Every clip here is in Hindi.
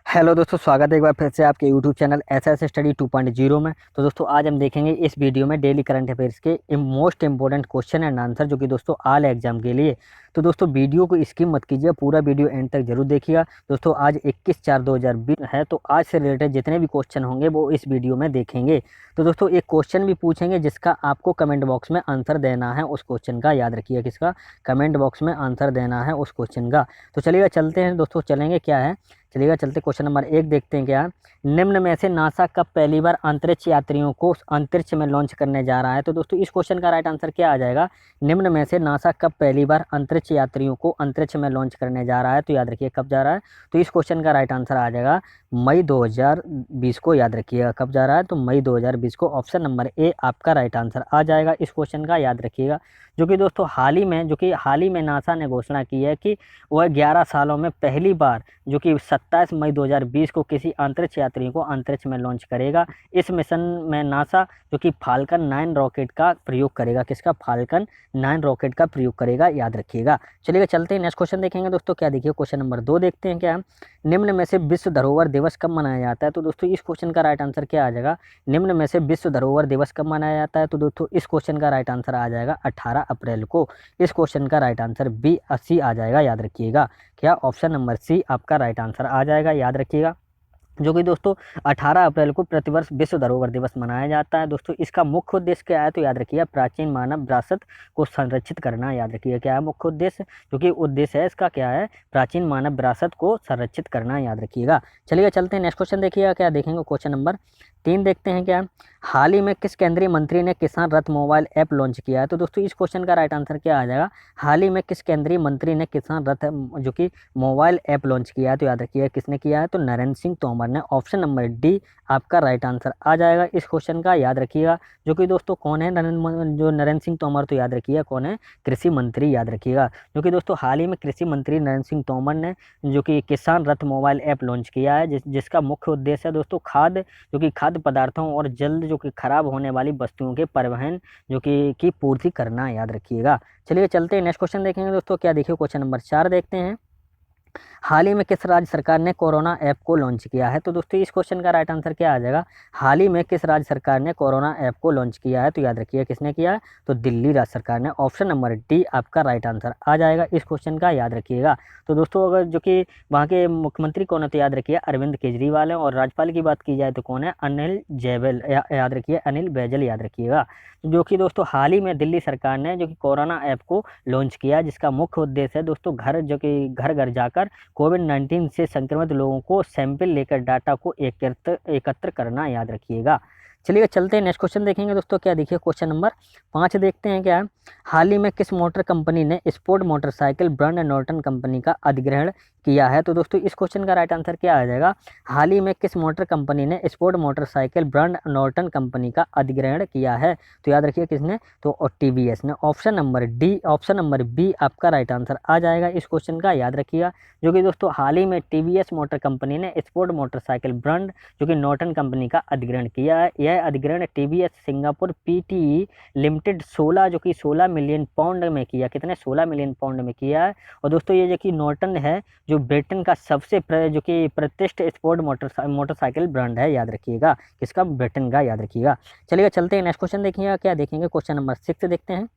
हेलो दोस्तों, स्वागत है एक बार फिर से आपके यूट्यूब चैनल एस स्टडी 2.0 में। तो दोस्तों आज हम देखेंगे इस वीडियो में डेली करंट अफेयर्स के most important question and answer, जो कि दोस्तों आल एग्जाम के लिए। तो दोस्तों वीडियो को स्किप मत कीजिए, पूरा वीडियो एंड तक जरूर देखिएगा। दोस्तों आज 21/4/2020 है, तो आज से रिलेटेड जितने भी क्वेश्चन होंगे वो इस वीडियो में देखेंगे। तो दोस्तों एक क्वेश्चन भी पूछेंगे जिसका आपको कमेंट बॉक्स में आंसर देना है, उस क्वेश्चन का याद रखिए, किसका कमेंट बॉक्स में आंसर देना है उस क्वेश्चन का। तो चलिएगा चलते हैं दोस्तों, चलेंगे क्या है, चलिएगा चलते क्वेश्चन नंबर 1 देखते हैं। क्या निम्न में से नासा कब पहली बार अंतरिक्ष यात्रियों को अंतरिक्ष में लॉन्च करने जा रहा है? तो दोस्तों इस क्वेश्चन का राइट आंसर क्या आ जाएगा? निम्न में से नासा कब पहली बार अंतरिक्ष यात्रियों को अंतरिक्ष में लॉन्च करने जा रहा है? तो याद रखिए कब जा रहा है। तो इस क्वेश्चन का राइट आंसर आ जाएगा मई 2020 को। याद रखिएगा कब जा रहा है, तो मई 2020 को। ऑप्शन नंबर ए आपका राइट आंसर आ जाएगा इस क्वेश्चन का, याद रखिएगा। जो कि दोस्तों हाल ही में नासा ने घोषणा की है कि वह 11 सालों में पहली बार, जो कि 27 मई 2020 को किसी अंतरिक्ष यात्री को अंतरिक्ष में लॉन्च करेगा। इस मिशन में नासा जो कि फाल्कन 9 रॉकेट का प्रयोग करेगा, किसका? फाल्कन 9 रॉकेट का प्रयोग करेगा, याद रखिएगा। चलिए चलते हैं नेक्स्ट क्वेश्चन देखेंगे दोस्तों। क्या देखिए क्वेश्चन नंबर 2 देखते हैं। क्या निम्न में से विश्व धरोहर दिवस कब मनाया जाता है? तो दोस्तों इस क्वेश्चन का राइट आंसर क्या आ जाएगा? निम्न में से विश्व धरोहर दिवस कब मनाया जाता है? तो दोस्तों इस क्वेश्चन का राइट आंसर आ जाएगा 18 अप्रैल को। इस क्वेश्चन का राइट आंसर बी 80 आ जाएगा, याद रखिएगा। क्या? ऑप्शन नंबर सी आपका राइट आंसर आ जाएगा, याद रखिएगा। जो कि दोस्तों 18 अप्रैल को प्रतिवर्ष विश्व धरोहर दिवस मनाया जाता है। दोस्तों इसका मुख्य उद्देश्य क्या है? तो याद रखिए प्राचीन मानव विरासत को संरक्षित करना। याद रखिए क्या है मुख्य उद्देश्य, जो कि उद्देश्य है इसका क्या है? प्राचीन मानव विरासत को संरक्षित करना, याद रखिएगा। चलिए चलते हैं नेक्स्ट क्वेश्चन देखिएगा। क्या देखेंगे क्वेश्चन नंबर 3 देखते हैं। क्या हाल ही में किस केंद्रीय मंत्री ने किसान रथ मोबाइल ऐप लॉन्च किया है? तो दोस्तों इस क्वेश्चन का राइट आंसर क्या आ जाएगा? हाल ही में किस केंद्रीय मंत्री ने किसान रथ जो कि मोबाइल ऐप लॉन्च किया है? तो याद रखिए किसने किया है? तो नरेंद्र सिंह तोमर ने। ऑप्शन नंबर डी आपका राइट आंसर आ जाएगा इस क्वेश्चन का, याद रखिएगा। जो कि दोस्तों कौन है नरेंद्र सिंह तोमर? तो याद रखिए कौन है? कृषि मंत्री, याद रखिएगा। जो कि दोस्तों हाल ही में कृषि मंत्री नरेंद्र सिंह तोमर ने जो कि किसान रथ मोबाइल ऐप लॉन्च किया है, जिसका मुख्य उद्देश्य है दोस्तों खाद्य पदार्थों और जल्द जो कि खराब होने वाली वस्तुओं के परिवहन जो कि की पूर्ति करना, याद रखिएगा। चलिए चलते हैं नेक्स्ट क्वेश्चन देखेंगे दोस्तों। क्या देखिए क्वेश्चन नंबर 4 देखते हैं। हाल ही में किस राज्य सरकार ने कोरोना ऐप को लॉन्च किया है? तो दोस्तों इस क्वेश्चन का राइट आंसर क्या आ जाएगा? हाल ही में किस राज्य सरकार ने कोरोना ऐप को लॉन्च किया है? तो याद रखिए किसने किया है? तो दिल्ली राज्य सरकार ने। ऑप्शन नंबर डी आपका राइट आंसर आ जाएगा इस क्वेश्चन का, याद रखिएगा। तो दोस्तों अगर जो कि वहाँ के मुख्यमंत्री कौन है? तो याद रखिए अरविंद केजरीवाल है। और राज्यपाल की बात की जाए तो कौन है? अनिल जैवल, याद रखिए अनिल बैजल, याद रखिएगा। जो कि दोस्तों हाल ही में दिल्ली सरकार ने जो कि कोरोना ऐप को लॉन्च किया, जिसका मुख्य उद्देश्य है दोस्तों घर घर जाकर कोविड-19 से संक्रमित लोगों को सैंपल लेकर डाटा को एकत्र करना, याद रखिएगा। चलिए चलते हैं नेक्स्ट क्वेश्चन देखेंगे दोस्तों। क्या देखिए क्वेश्चन नंबर 5 देखते हैं। क्या हाल ही में किस मोटर कंपनी ने sport motorcycle brand Norton company का अधिग्रहण किया है? तो दोस्तों इस क्वेश्चन का राइट आंसर क्या आ जाएगा? हाल ही में किस मोटर कंपनी ने sport motorcycle brand Norton company का अधिग्रहण किया है? तो याद रखिए किसने? तो टीवीएस ने। ऑप्शन नंबर बी आपका राइट आंसर आ जाएगा इस क्वेश्चन का, याद रखिएगा। जो कि दोस्तों हाल ही में टीवीएस मोटर कंपनी ने स्पोर्ट मोटरसाइकिल ब्रांड जो कि नॉर्टन कंपनी का अधिग्रहण किया है। यह अधिग्रहण TVS Singapore PTE limited 16 million pound में किया। कितने? 16 मिलियन पाउंड में किया है। और दोस्तों ये जो कि नॉर्टन है जो ब्रिटेन का सबसे जो कि प्रतिष्ठित स्पोर्ट मोटरसाइकिल ब्रांड है, याद रखिएगा। किसका? ब्रिटेन का, याद रखिएगा। चलिए चलते हैं नेक्स्ट क्वेश्चन देखिएगा। क्या देखेंगे क्वेश्चन नंबर 6 देखते हैं।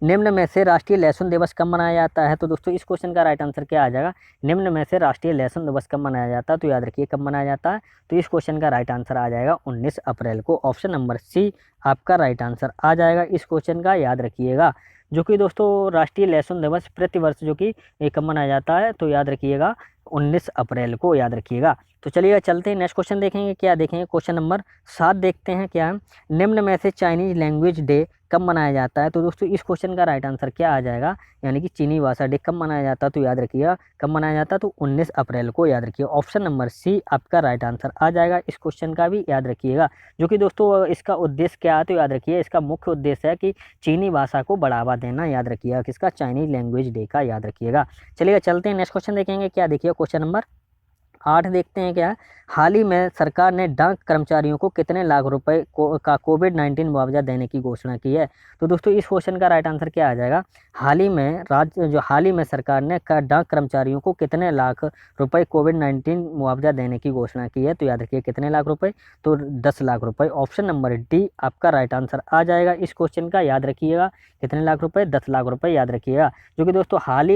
निम्न में से राष्ट्रीय लहसुन दिवस कब मनाया जाता है? तो दोस्तों इस क्वेश्चन का राइट आंसर क्या आ जाएगा? निम्न में से राष्ट्रीय लहसुन दिवस कब मनाया जाता है? तो याद रखिए कब मनाया जाता है। तो इस क्वेश्चन का राइट आंसर आ जाएगा 19 अप्रैल को। ऑप्शन नंबर सी आपका राइट आंसर आ जाएगा इस क्वेश्चन का, याद रखिएगा। जो कि दोस्तों राष्ट्रीय लहसुन दिवस प्रतिवर्ष जो कि कब मनाया जाता है? तो याद रखिएगा 19 अप्रैल को, याद रखिएगा। तो चलिए चलते हैं नेक्स्ट क्वेश्चन देखेंगे। क्या देखेंगे क्वेश्चन नंबर 7 देखते हैं। क्या निम्न में से चाइनीज लैंग्वेज डे कब मनाया जाता है? तो दोस्तों इस क्वेश्चन का राइट आंसर क्या आ जाएगा? यानी कि चीनी भाषा डे कब मनाया जाता है? तो याद रखिएगा कब मनाया जाता है? तो 19 अप्रैल को, याद रखिए। ऑप्शन नंबर सी आपका राइट आंसर आ जाएगा इस क्वेश्चन का भी, याद रखिएगा। जो कि दोस्तों इसका उद्देश्य क्या है? तो याद रखिए इसका मुख्य उद्देश्य है कि चीनी भाषा को बढ़ावा देना, याद रखिएगा। किसका? चाइनीज लैंग्वेज डे का, याद रखिएगा। चलिए चलते हैं नेक्स्ट क्वेश्चन देखेंगे। क्या देखिए क्वेश्चन नंबर 8 देखते हैं क्या, हाल ही में सरकार ने डाक कर्मचारियों को कितने लाख रुपए का कोविड-19 मुआवजा देने की घोषणा की है। तो दोस्तों इस क्वेश्चन का राइट आंसर क्या आ जाएगा, हाल ही में सरकार ने डाक कर्मचारियों को कितने लाख रुपए कोविड-19 मुआवजा देने की घोषणा की है। तो याद रखिए कितने लाख रुपए, तो 10 लाख रुपए। ऑप्शन नंबर डी आपका राइट आंसर आ जाएगा इस क्वेश्चन का। याद रखिएगा कितने लाख रुपए, 10 लाख रुपए याद रखिएगा। जो कि दोस्तों हाल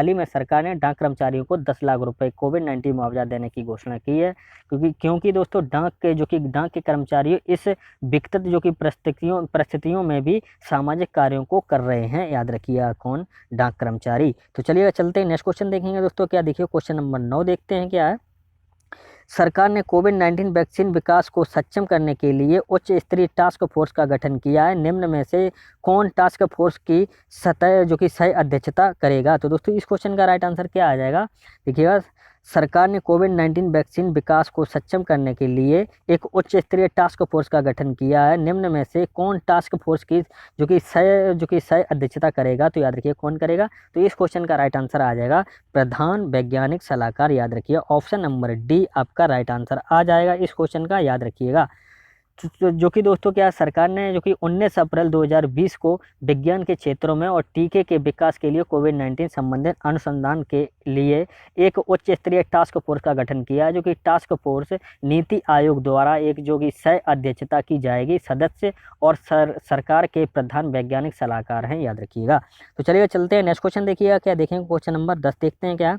ही में सरकार ने डाक कर्मचारियों को 10 लाख रुपए कोविड-19 मुआवजा देने की घोषणा की है, क्योंकि दोस्तों डाक के कर्मचारी इस विकट जो कि परिस्थितियों में भी सामाजिक कार्यों को कर रहे हैं। याद रखिएगा कौन, डाक कर्मचारी। तो चलिए चलते हैं नेक्स्ट क्वेश्चन देखेंगे दोस्तों। क्या देखिए क्वेश्चन नंबर 9 देखते हैं क्या है, सरकार ने कोविड-19 वैक्सीन विकास को सक्षम करने के लिए उच्च स्तरीय टास्क फोर्स का गठन किया है। निम्न में से कौन टास्क फोर्स की सह अध्यक्षता करेगा। तो दोस्तों इस क्वेश्चन का राइट आंसर क्या आ जाएगा, देखिएगा सरकार ने कोविड-19 वैक्सीन विकास को सक्षम करने के लिए एक उच्च स्तरीय टास्क फोर्स का गठन किया है। निम्न में से कौन टास्क फोर्स की जो कि सह अध्यक्षता करेगा। तो याद रखिए कौन करेगा। तो इस क्वेश्चन का राइट आंसर आ जाएगा प्रधान वैज्ञानिक सलाहकार। याद रखिए ऑप्शन नंबर डी आपका राइट आंसर आ जाएगा इस क्वेश्चन का। याद रखिएगा जो कि दोस्तों क्या सरकार ने जो कि 19 अप्रैल 2020 को विज्ञान के क्षेत्रों में और टीके के विकास के लिए कोविड-19 संबंधित अनुसंधान के लिए एक उच्च स्तरीय टास्क फोर्स का गठन किया है। जो कि टास्क फोर्स नीति आयोग द्वारा एक जो कि सह अध्यक्षता की जाएगी। सदस्य और सरकार के प्रधान वैज्ञानिक सलाहकार हैं। याद रखिएगा। तो चलिए चलते हैं नेक्स्ट क्वेश्चन देखिएगा। क्या देखेंगे क्वेश्चन नंबर 10 देखते हैं क्या,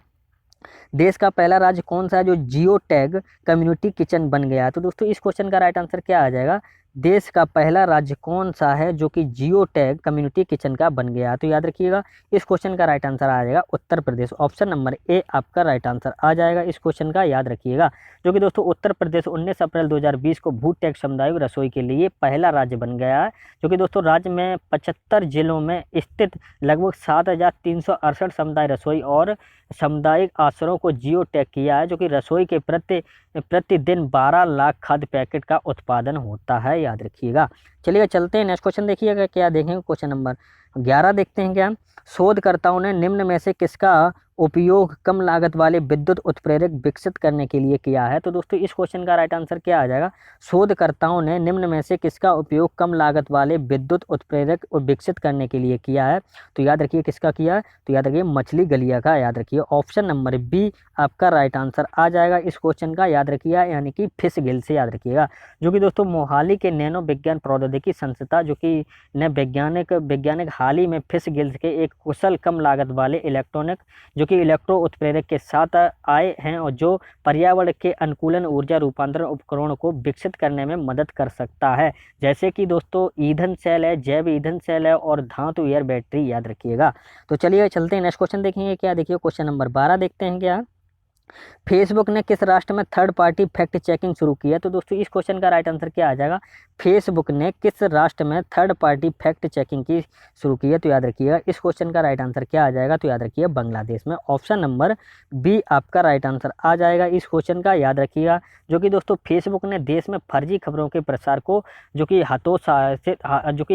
देश का पहला राज्य कौन सा है जो जियो टैग कम्युनिटी किचन बन गया है। तो दोस्तों इस क्वेश्चन का राइट आंसर क्या आ जाएगा, देश का पहला राज्य कौन सा है जो कि जियो टैग कम्युनिटी किचन का बन गया है। तो याद रखिएगा इस क्वेश्चन का राइट आंसर आ जाएगा Uttar Pradesh. Option number A आपका राइट आंसर आ जाएगा इस क्वेश्चन का। याद रखिएगा जो कि दोस्तों उत्तर प्रदेश 19 अप्रैल 2020 को भू टैग सामुदायिक रसोई के लिए पहला राज्य बन गया है। जो कि दोस्तों राज्य में 75 जिलों में स्थित लगभग 7,368 समुदाय रसोई और सामुदायिक आश्रयों को जियो टैग किया है। जो कि रसोई के प्रतिदिन 12 लाख खाद्य पैकेट का उत्पादन होता है। याद रखिएगा। चलिए चलते हैं नेक्स्ट क्वेश्चन देखिएगा। क्या देखेंगे क्वेश्चन नंबर 11 देखते हैं क्या, शोधकर्ताओं ने निम्न में से किसका उपयोग कम लागत वाले विद्युत उत्प्रेरक विकसित करने के लिए किया है। तो दोस्तों इस क्वेश्चन का राइट आंसर क्या आ जाएगा, शोधकर्ताओं ने निम्न में से किसका उपयोग कम लागत वाले विद्युत उत्प्रेरक विकसित करने के लिए किया है। तो याद रखिए किसका किया है, तो याद रखिए मछली गलिया का। याद रखिए ऑप्शन नंबर बी आपका राइट आंसर आ जाएगा इस क्वेश्चन का। याद रखिएगा यानी कि फिश गिल से। याद रखिएगा जो कि दोस्तों मोहाली के नैनो विज्ञान प्रौद्योगिकी संस्था जो कि ने वैज्ञानिक हाल ही में फिश गिल्स के एक कुशल कम लागत वाले इलेक्ट्रो उत्प्रेरक के साथ आए हैं और जो पर्यावरण के अनुकूलन ऊर्जा रूपांतरण उपकरणों को विकसित करने में मदद कर सकता है, जैसे कि दोस्तों ईंधन सेल है, जैव ईंधन सेल है और धातु एयर बैटरी। याद रखिएगा। तो चलिए चलते हैं नेक्स्ट क्वेश्चन देखेंगे। क्या देखिए क्वेश्चन नंबर 12 देखते हैं क्या, फेसबुक ने किस राष्ट्र में थर्ड पार्टी फैक्ट चेकिंग शुरू की है। तो दोस्तों इस क्वेश्चन का राइट आंसर क्या आ जाएगा, फेसबुक ने किस राष्ट्र में थर्ड पार्टी फैक्ट चेकिंग की शुरू की है। तो याद रखिएगा इस क्वेश्चन का राइट आंसर क्या आ जाएगा, तो याद रखिए बांग्लादेश में। ऑप्शन नंबर बी आपका राइट आंसर आ जाएगा इस क्वेश्चन का। याद रखिएगा जो कि दोस्तों फेसबुक ने देश में फर्जी खबरों के प्रसार को जो कि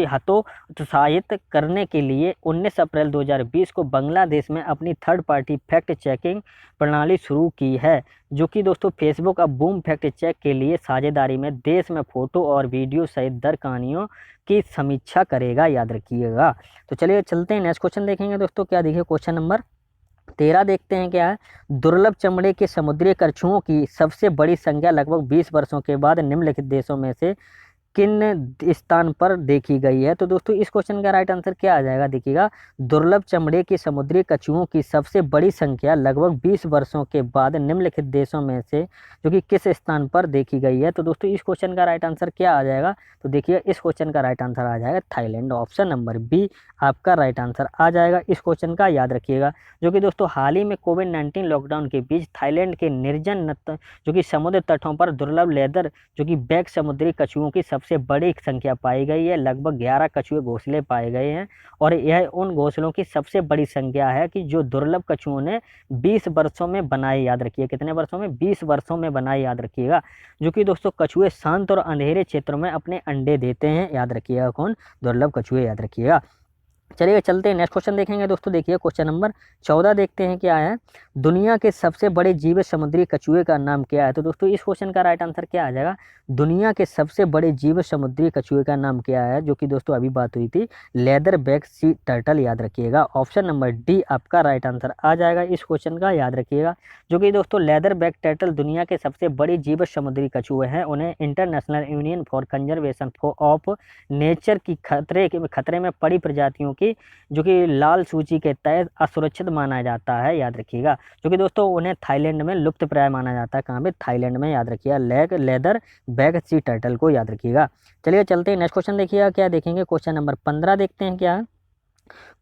हतोत्साहित करने के लिए 19 अप्रैल 2020 को बांग्लादेश में अपनी थर्ड पार्टी फैक्ट चेकिंग प्रणाली शुरू की है। जो कि दोस्तों फेसबुक अब बूम फैक्ट चेक के लिए साझेदारी में देश में फोटो और वीडियो सहित दर कहानियों की समीक्षा करेगा। याद रखिएगा। तो चलिए चलते हैं नेक्स्ट क्वेश्चन देखेंगे दोस्तों। क्या देखिए क्वेश्चन नंबर 13 देखते हैं क्या है, दुर्लभ चमड़े के समुद्री कछुओं की सबसे बड़ी संख्या लगभग 20 वर्षों के बाद निम्नलिखित देशों में से किन स्थान पर देखी गई है। तो दोस्तों इस क्वेश्चन का राइट आंसर क्या आ जाएगा, देखिएगा दुर्लभ चमड़े की समुद्री कछुओं की सबसे बड़ी संख्या लगभग 20 वर्षों के बाद निम्नलिखित देशों में से जो कि किस स्थान पर देखी गई है। तो दोस्तों इस क्वेश्चन का राइट आंसर क्या आ जाएगा, तो देखिए इस क्वेश्चन का राइट आंसर आ जाएगा थाईलैंड। ऑप्शन नंबर बी आपका राइट आंसर आ जाएगा इस क्वेश्चन का। याद रखिएगा जो कि दोस्तों हाल ही में कोविड-19 लॉकडाउन के बीच थाईलैंड के निर्जन जो कि समुद्र तटों पर दुर्लभ लेदर जो कि बैग समुद्री कछुओं की सबसे बड़ी संख्या पाई गई है। लगभग 11 कछुए घोंसले पाए गए हैं और यह उन घोंसलों की सबसे बड़ी संख्या है कि जो दुर्लभ कछुओं ने 20 वर्षों में बनाए। याद रखिए कितने वर्षों में, 20 वर्षों में बनाए। याद रखिएगा जो कि दोस्तों कछुए शांत और अंधेरे क्षेत्रों में अपने अंडे देते हैं। याद रखिएगा कौन, दुर्लभ कछुए। याद रखिएगा चलिए चलते हैं नेक्स्ट क्वेश्चन देखेंगे दोस्तों। देखिए क्वेश्चन नंबर 14 देखते हैं क्या है। दुनिया के सबसे बड़े जीवित समुद्री कछुए का नाम क्या है? तो दोस्तों इस क्वेश्चन का राइट आंसर क्या आ जाएगा? दुनिया के सबसे बड़े जीवित समुद्री कछुए का नाम क्या है, जो कि दोस्तों अभी बात हुई थी, लेदर बैक सी टर्टल, याद रखिएगा। ऑप्शन नंबर डी आपका राइट आंसर आ जाएगा इस क्वेश्चन का, याद रखिएगा। जो कि दोस्तों लेदर बैक टर्टल दुनिया के सबसे बड़े जीवित समुद्री कछुए हैं। उन्हें international union for conservation of nature की खतरे में पड़ी प्रजातियों की जो कि लाल सूची के तहत असुरक्षित माना जाता है, याद रखिएगा। जो कि दोस्तों उन्हें थाईलैंड में लुप्त प्राय माना जाता है। कहाँ पे? थाईलैंड में, याद रखिएगा। लेदर बैक सी टर्टल को, याद रखिएगा। चलिए चलते हैं नेक्स्ट क्वेश्चन देखिएगा क्या देखेंगे। क्वेश्चन नंबर 15 देखते हैं क्या।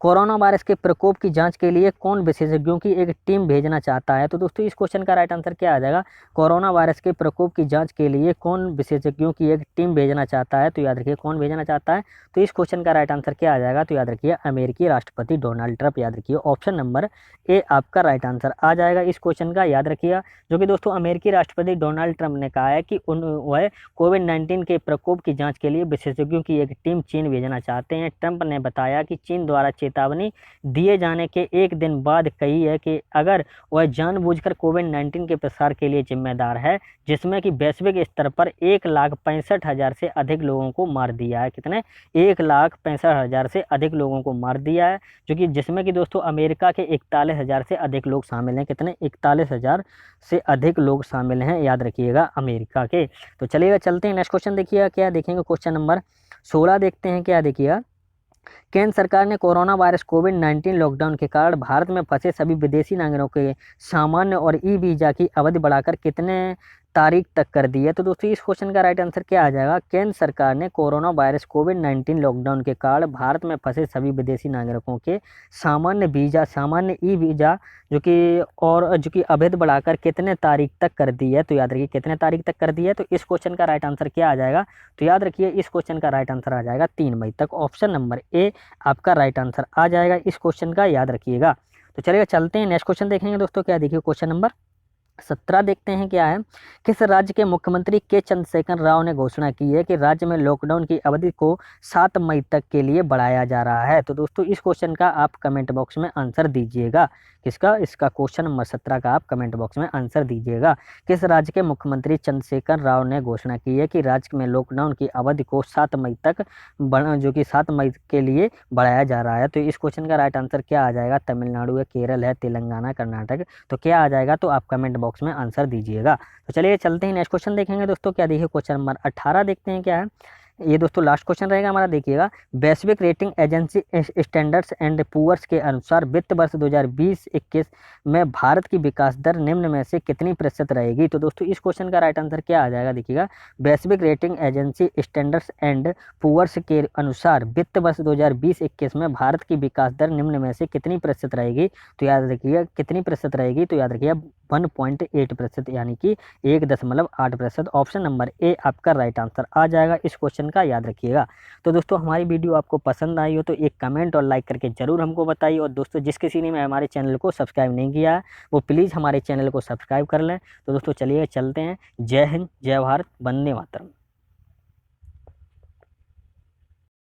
कोरोना वायरस के प्रकोप की जांच के लिए कौन विशेषज्ञों की एक टीम भेजना चाहता है? तो दोस्तों इस क्वेश्चन का राइट आंसर क्या आ जाएगा? कोरोना वायरस के प्रकोप की जांच के लिए कौन विशेषज्ञों की एक टीम भेजना चाहता है? तो याद रखिए कौन भेजना चाहता है। तो इस क्वेश्चन का राइट आंसर क्या आ जाएगा? तो याद रखिए अमेरिकी राष्ट्रपति डोनाल्ड ट्रंप, याद रखिए। ऑप्शन नंबर ए आपका राइट आंसर आ जाएगा इस क्वेश्चन का, याद रखिएगा। जो कि दोस्तों अमेरिकी राष्ट्रपति डोनाल्ड ट्रंप ने कहा है कि वह कोविड-19 के प्रकोप की जांच के लिए विशेषज्ञों की एक टीम चीन भेजना चाहते हैं। ट्रंप ने बताया कि चीन द्वारा चेतावनी दिए जाने के एक दिन बाद कही है कि अगर वह जानबूझकर कोविड-19 के प्रसार के लिए जिम्मेदार है, जिसमें कि वैश्विक स्तर पर 1,65,000 से अधिक लोगों को मार दिया है। कितने? 1,65,000 से अधिक लोगों को मार दिया है। जो कि जिसमें कि दोस्तों अमेरिका के 41,000 से अधिक लोग शामिल हैं। कितने? 41,000 से अधिक लोग शामिल हैं, याद रखिएगा, अमेरिका के। तो चलिएगा चलते हैं नेक्स्ट क्वेश्चन देखिएगा क्या देखेंगे। क्वेश्चन नंबर 16 देखते हैं क्या, देखिएगा। केंद्र सरकार ने कोरोना वायरस कोविड-19 लॉकडाउन के कारण भारत में फंसे सभी विदेशी नागरिकों के सामान्य और ई वीजा की अवधि बढ़ाकर कितने तारीख तक कर दी है? तो दोस्तों इस क्वेश्चन का राइट आंसर क्या आ जाएगा? केंद्र सरकार ने कोरोना वायरस कोविड-19 लॉकडाउन के कारण भारत में फंसे सभी विदेशी नागरिकों के सामान्य ई वीजा जो कि अवधि बढ़ाकर कितने तारीख तक कर दी है? तो याद रखिए कितने तारीख तक कर दी है। तो इस क्वेश्चन का राइट आंसर क्या आ जाएगा? तो याद रखिए इस क्वेश्चन का राइट आंसर आ जाएगा 3 मई तक। ऑप्शन नंबर ए आपका राइट आंसर आ जाएगा इस क्वेश्चन का, याद रखिएगा। तो चलिए चलते हैं नेक्स्ट क्वेश्चन देखेंगे दोस्तों क्या, देखिए क्वेश्चन नंबर 17 देखते हैं क्या है। किस राज्य के मुख्यमंत्री के चंद्रशेखर राव ने घोषणा की है कि राज्य में लॉकडाउन की अवधि को 7 मई तक के लिए बढ़ाया जा रहा है? तो दोस्तों इस क्वेश्चन का आप कमेंट बॉक्स में आंसर दीजिएगा। किसका? इसका क्वेश्चन नंबर 17 का आप कमेंट बॉक्स में आंसर दीजिएगा। किस राज्य के मुख्यमंत्री चंद्रशेखर राव ने घोषणा की है कि राज्य में लॉकडाउन की अवधि को 7 मई तक जो कि 7 मई के लिए बढ़ाया जा रहा है? तो इस क्वेश्चन का राइट आंसर क्या आ जाएगा? तमिलनाडु है, केरल है, तेलंगाना, कर्नाटक। तो क्या आ जाएगा? तो आप कमेंट बॉक्स में आंसर दीजिएगा। तो चलिए चलते हैं नेक्स्ट क्वेश्चन देखेंगे दोस्तों क्या, देखिए क्वेश्चन नंबर 18 देखते हैं क्या है। ये दोस्तों लास्ट क्वेश्चन रहेगा हमारा, देखिएगा। वैश्विक rating agency Standards and Poor's के अनुसार वित्त वर्ष 2020-21 में भारत की विकास दर निम्न में से कितनी प्रतिशत रहेगी? तो दोस्तों इस क्वेश्चन का राइट आंसर क्या आ जाएगा? देखिएगा वैश्विक rating agency Standards and Poor's के अनुसार वित्त वर्ष 2020-21 में भारत की विकास दर निम्न में से कितनी प्रतिशत रहेगी? तो याद रखिएगा कितनी प्रतिशत रहेगी? तो याद रखिएगा 1.8%, यानी कि 1.8%। ऑप्शन नंबर ए आपका राइट आंसर आ जाएगा इस क्वेश्चन का, याद रखिएगा। तो दोस्तों हमारी वीडियो आपको पसंद आई हो तो एक कमेंट और लाइक करके जरूर हमको बताइए। और दोस्तों जिस किसी ने हमारे चैनल को सब्सक्राइब नहीं किया है वो प्लीज़ हमारे चैनल को सब्सक्राइब कर लें। तो दोस्तों चलिए चलते हैं। जय हिंद, जय भारत, वंदे मातरम।